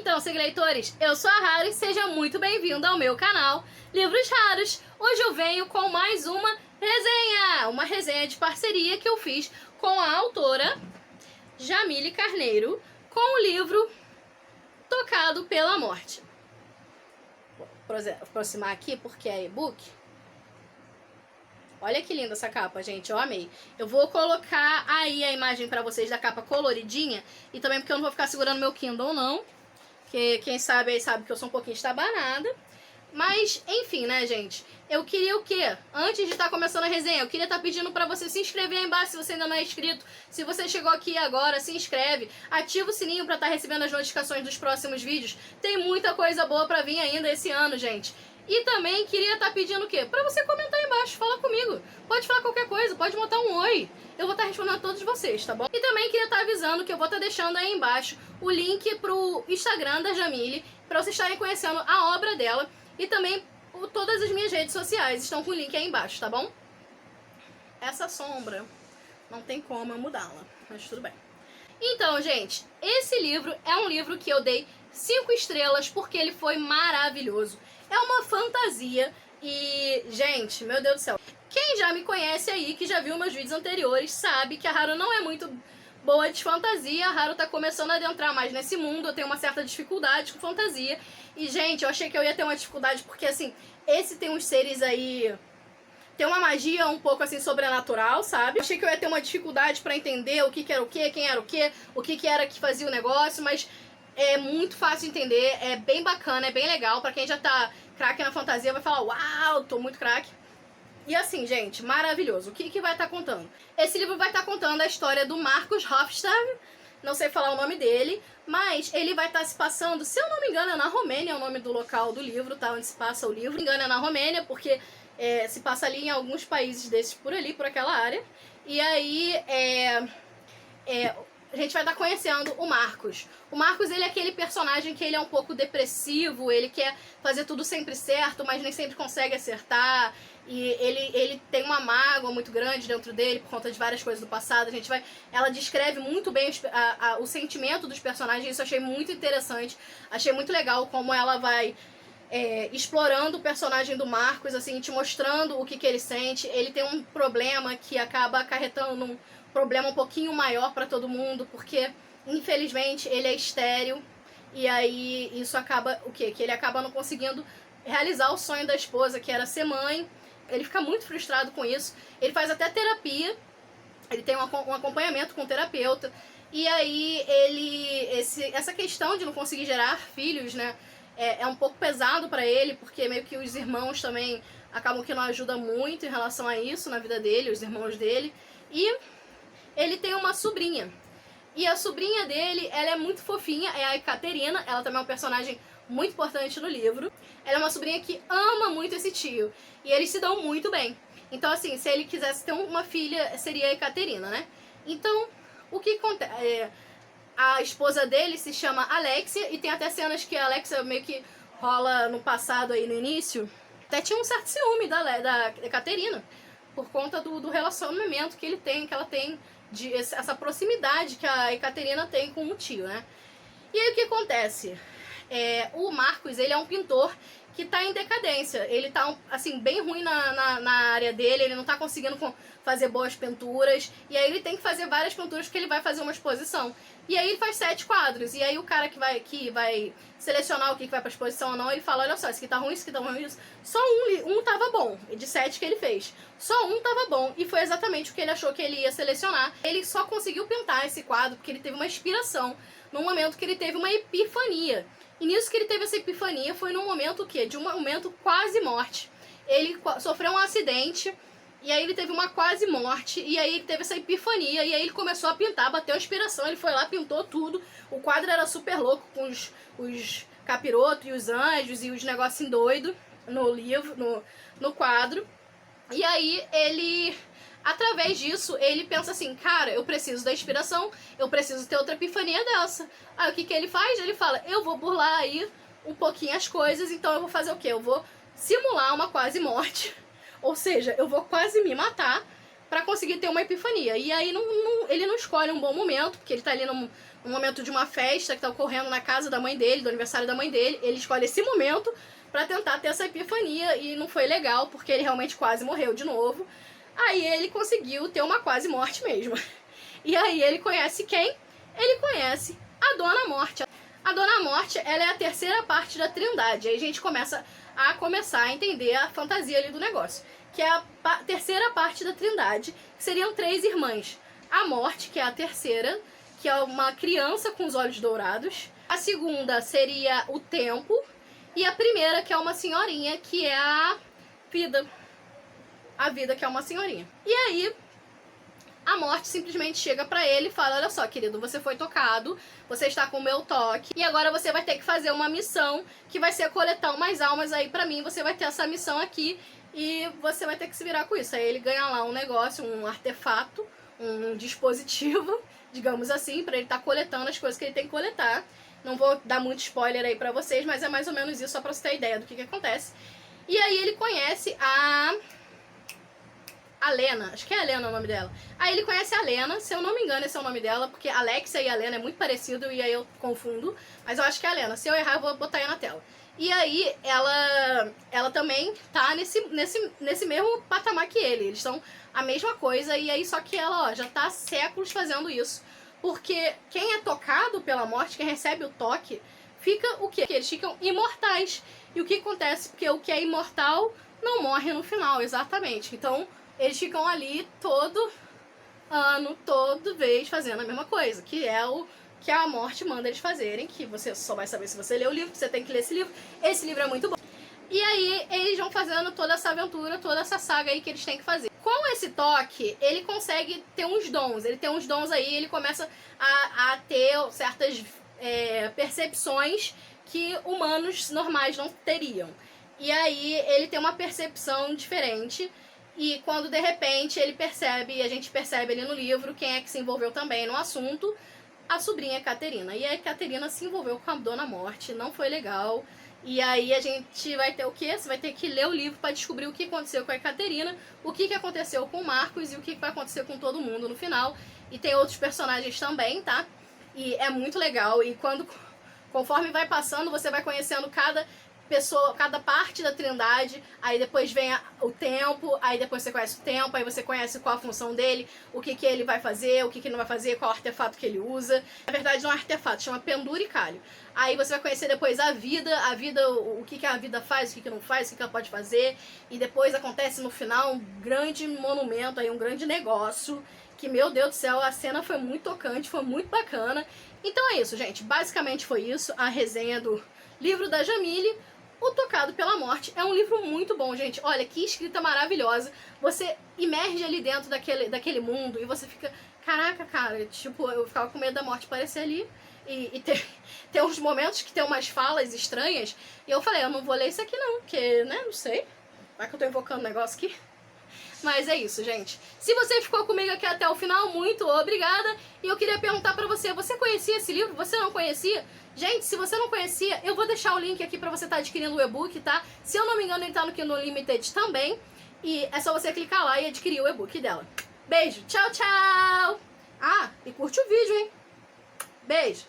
Então, leitores, eu sou a Haru e seja muito bem-vindo ao meu canal Livros Raros. Hoje eu venho com mais uma resenha de parceria que eu fiz com a autora Jamile Carneiro, com o livro Tocado pela Morte. Vou aproximar aqui porque é e-book. Olha que linda essa capa, gente, eu amei. Eu vou colocar aí a imagem pra vocês da capa coloridinha e também porque eu não vou ficar segurando meu Kindle, não. Porque quem sabe aí sabe que eu sou um pouquinho estabanada. Mas, enfim, né, gente? Eu queria o quê? Antes de estar começando a resenha, eu queria estar pedindo pra você se inscrever aí embaixo se você ainda não é inscrito. Se você chegou aqui agora, se inscreve. Ativa o sininho pra estar recebendo as notificações dos próximos vídeos. Tem muita coisa boa pra vir ainda esse ano, gente. E também queria estar pedindo o quê? Pra você comentar aí embaixo, fala comigo. Pode falar qualquer coisa, pode botar um oi. Eu vou estar respondendo a todos vocês, tá bom? E também queria estar avisando que eu vou estar deixando aí embaixo o link pro Instagram da Jamile, pra vocês estarem conhecendo a obra dela. E também todas as minhas redes sociais estão com o link aí embaixo, tá bom? Essa sombra, não tem como eu mudá-la, mas tudo bem. Então, gente, esse livro é um livro que eu dei 5 estrelas porque ele foi maravilhoso. É uma fantasia e, gente, meu Deus do céu. Quem já me conhece aí, que já viu meus vídeos anteriores, sabe que a Haru não é muito boa de fantasia. A Haru tá começando a adentrar mais nesse mundo, eu tenho uma certa dificuldade com fantasia. E, gente, eu achei que eu ia ter uma dificuldade porque, assim, esse tem uns seres aí... Tem uma magia um pouco, assim, sobrenatural, sabe? Eu achei que eu ia ter uma dificuldade pra entender o que que era o que, quem era o que era que fazia o negócio, mas... É muito fácil de entender, é bem bacana, é bem legal. Pra quem já tá craque na fantasia vai falar, uau, tô muito craque. E assim, gente, maravilhoso. O que que vai estar contando? Esse livro vai estar contando a história do Marcus Hofstad, não sei falar o nome dele, mas ele vai estar se passando, se eu não me engano, é na Romênia, é o nome do local do livro, tá? Onde se passa o livro. Se não me engano, é na Romênia, porque se passa ali em alguns países desses por ali, por aquela área. E aí, a gente vai estar conhecendo o Marcus. O Marcus, ele é aquele personagem que ele é um pouco depressivo, ele quer fazer tudo sempre certo, mas nem sempre consegue acertar. E ele tem uma mágoa muito grande dentro dele por conta de várias coisas do passado. Ela descreve muito bem o sentimento dos personagens, isso eu achei muito interessante. Achei muito legal como ela vai explorando o personagem do Marcus, assim, te mostrando o que ele sente. Ele tem um problema que acaba acarretando um problema um pouquinho maior pra todo mundo, porque infelizmente ele é estéril e aí isso acaba o quê? Que ele acaba não conseguindo realizar o sonho da esposa, que era ser mãe. Ele fica muito frustrado com isso. Ele faz até terapia, ele tem um acompanhamento com o terapeuta. E aí essa questão de não conseguir gerar filhos, né, é um pouco pesado pra ele, porque meio que os irmãos também acabam que não ajudam muito em relação a isso na vida dele, os irmãos dele. E ele tem uma sobrinha. E a sobrinha dele, ela é muito fofinha, é a Ekaterina. Ela também é um personagem muito importante no livro. Ela é uma sobrinha que ama muito esse tio. E eles se dão muito bem. Então, assim, se ele quisesse ter uma filha, seria a Ekaterina, né? Então, o que acontece? A esposa dele se chama Alexia. E tem até cenas que a Alexia meio que rola no passado aí, no início. Até tinha um certo ciúme da Ekaterina. Por conta do relacionamento que ela tem, essa proximidade que a Ekaterina tem com o tio, né? E aí o que acontece? O Marcus, ele é um pintor que tá em decadência. Ele tá, assim, bem ruim na área dele, ele não tá conseguindo fazer boas pinturas. E aí ele tem que fazer várias pinturas porque ele vai fazer uma exposição. E aí ele faz 7 quadros. E aí o cara que vai selecionar o que vai pra exposição ou não, ele fala, olha só, esse aqui tá ruim, esse aqui tá ruim, isso. Só um tava bom, de 7 que ele fez. Só um tava bom, e foi exatamente o que ele achou que ele ia selecionar. Ele só conseguiu pintar esse quadro porque ele teve uma inspiração, num momento que ele teve uma epifania. E nisso que ele teve essa epifania foi num momento o quê? De um momento quase morte. Ele sofreu um acidente, e aí ele teve uma quase morte, e aí ele teve essa epifania, e aí ele começou a pintar, bateu a inspiração, ele foi lá, pintou tudo. O quadro era super louco, com os capirotos e os anjos e os negocinhos doidos no livro, no quadro. E aí ele, através disso, ele pensa assim, cara, eu preciso da inspiração, eu preciso ter outra epifania dessa. Aí o que ele faz? Ele fala, eu vou burlar aí um pouquinho as coisas, então eu vou fazer o quê? Eu vou simular uma quase morte. Ou seja, eu vou quase me matar pra conseguir ter uma epifania. E aí ele não escolhe um bom momento, porque ele tá ali um momento de uma festa que tá ocorrendo na casa da mãe dele, do aniversário da mãe dele. Ele escolhe esse momento pra tentar ter essa epifania e não foi legal, porque ele realmente quase morreu de novo. Aí ele conseguiu ter uma quase morte mesmo. E aí ele conhece quem? Ele conhece a Dona Morte. A Dona Morte, ela é a terceira parte da Trindade. Aí a gente começa a entender a fantasia ali do negócio. Que é a terceira parte da Trindade, que seriam 3 irmãs. A Morte, que é a terceira, que é uma criança com os olhos dourados. A segunda seria o Tempo. E a primeira, que é uma senhorinha, que é a Vida. A Vida, que é uma senhorinha. E aí, a Morte simplesmente chega pra ele e fala: olha só, querido, você foi tocado, você está com o meu toque, e agora você vai ter que fazer uma missão, que vai ser coletar umas almas aí pra mim, você vai ter essa missão aqui, e você vai ter que se virar com isso. Aí ele ganha lá um negócio, um artefato, um dispositivo, digamos assim, pra ele estar coletando as coisas que ele tem que coletar. Não vou dar muito spoiler aí pra vocês, mas é mais ou menos isso, só pra você ter ideia do que acontece. E aí ele conhece a Lena, acho que é a Lena o nome dela. Aí ele conhece a Lena, se eu não me engano esse é o nome dela, porque Alexia e a Lena é muito parecido e aí eu confundo, mas eu acho que é a Lena. Se eu errar eu vou botar aí na tela. E aí ela também tá nesse mesmo patamar que ele, eles são a mesma coisa, e aí só que ela, ó, já tá há séculos fazendo isso. Porque quem é tocado pela morte, quem recebe o toque, fica o quê? Eles ficam imortais. E o que acontece? Porque o que é imortal não morre no final, exatamente. Então, eles ficam ali todo ano, toda vez fazendo a mesma coisa, que é o que a morte manda eles fazerem, que você só vai saber se você ler o livro, que você tem que ler esse livro. Esse livro é muito bom. E aí, eles vão fazendo toda essa aventura, toda essa saga aí que eles têm que fazer. Com esse toque, ele consegue ter uns dons. Ele tem uns dons aí, ele começa a ter certas percepções que humanos normais não teriam. E aí, ele tem uma percepção diferente. E quando, de repente, ele percebe, e a gente percebe ali no livro, quem é que se envolveu também no assunto, a sobrinha Caterina. E a Caterina se envolveu com a Dona Morte, não foi legal. E aí a gente vai ter o quê? Você vai ter que ler o livro para descobrir o que aconteceu com a Caterina, o que aconteceu com o Marcos e o que vai acontecer com todo mundo no final. E tem outros personagens também, tá? E é muito legal. E conforme vai passando, você vai conhecendo cada pessoa, cada parte da Trindade, aí depois vem o Tempo, aí depois você conhece o Tempo, aí você conhece qual a função dele, o que ele vai fazer, o que ele não vai fazer, qual artefato que ele usa. Na verdade não é artefato, chama penduricalho. Aí você vai conhecer depois a vida, o que a vida faz, o que não faz, o que ela pode fazer, e depois acontece no final um grande monumento, aí um grande negócio, que, meu Deus do céu, a cena foi muito tocante, foi muito bacana. Então é isso, gente, basicamente foi isso, a resenha do livro da Jamile. O Tocado pela Morte é um livro muito bom, gente. Olha, que escrita maravilhosa. Você imerge ali dentro daquele mundo e você fica... Caraca, cara, tipo, eu ficava com medo da morte aparecer ali. E tem uns momentos que tem umas falas estranhas. E eu falei, eu não vou ler isso aqui não, porque, né, não sei. Vai que eu tô invocando um negócio aqui. Mas é isso, gente. Se você ficou comigo aqui até o final, muito obrigada. E eu queria perguntar pra você, você conhecia esse livro? Você não conhecia? Gente, se você não conhecia, eu vou deixar o link aqui pra você estar adquirindo o e-book, tá? Se eu não me engano, ele tá no Kindle Unlimited também. E é só você clicar lá e adquirir o e-book dela. Beijo, tchau, tchau! Ah, e curte o vídeo, hein? Beijo!